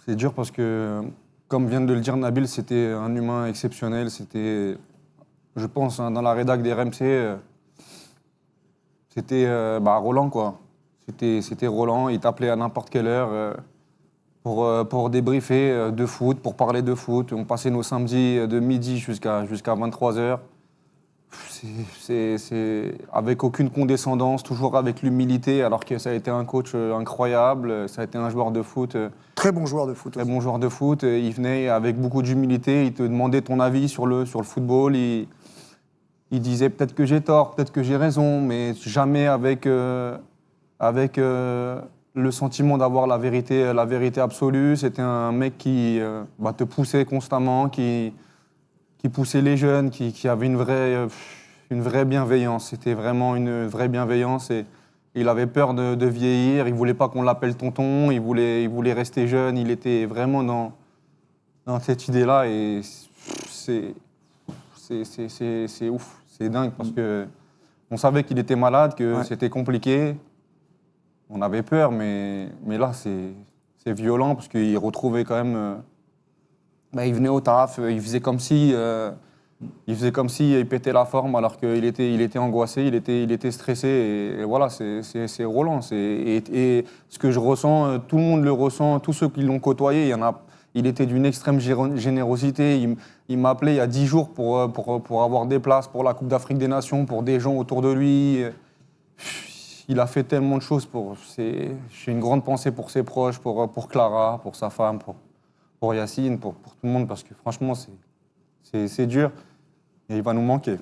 C'est dur parce que, comme vient de le dire Nabil, c'était un humain exceptionnel. C'était, je pense, dans la rédac des RMC, c'était Roland, quoi. C'était Roland, il t'appelait à n'importe quelle heure pour débriefer de foot, pour parler de foot. On passait nos samedis de midi jusqu'à 23h. C'est avec aucune condescendance, toujours avec l'humilité, alors que ça a été un coach incroyable, ça a été un joueur de foot. Très bon joueur de foot Très aussi. bon joueur de foot. Il venait avec beaucoup d'humilité, il te demandait ton avis sur le football. Il disait peut-être que j'ai tort, peut-être que j'ai raison, mais jamais avec le sentiment d'avoir la vérité absolue. C'était un mec qui te poussait constamment, qui poussait les jeunes, qui avait une vraie bienveillance. C'était vraiment une vraie bienveillance et il avait peur de vieillir. Il voulait pas qu'on l'appelle tonton. Il voulait rester jeune. Il était vraiment dans cette idée-là et c'est ouf. C'est dingue parce que on savait qu'il était malade, que c'était compliqué. On avait peur, mais là, c'est violent parce qu'il retrouvait quand même... il venait au taf, il faisait comme si il pétait la forme alors qu'il était angoissé, il était stressé. Et voilà, c'est Roland. Et ce que je ressens, tout le monde le ressent, tous ceux qui l'ont côtoyé, il était d'une extrême générosité. Il m'a appelé il y a 10 jours pour avoir des places pour la Coupe d'Afrique des Nations, pour des gens autour de lui. Il a fait tellement de choses. J'ai une grande pensée pour ses proches, pour Clara, pour sa femme, pour Yacine, pour tout le monde, parce que franchement, c'est dur et il va nous manquer.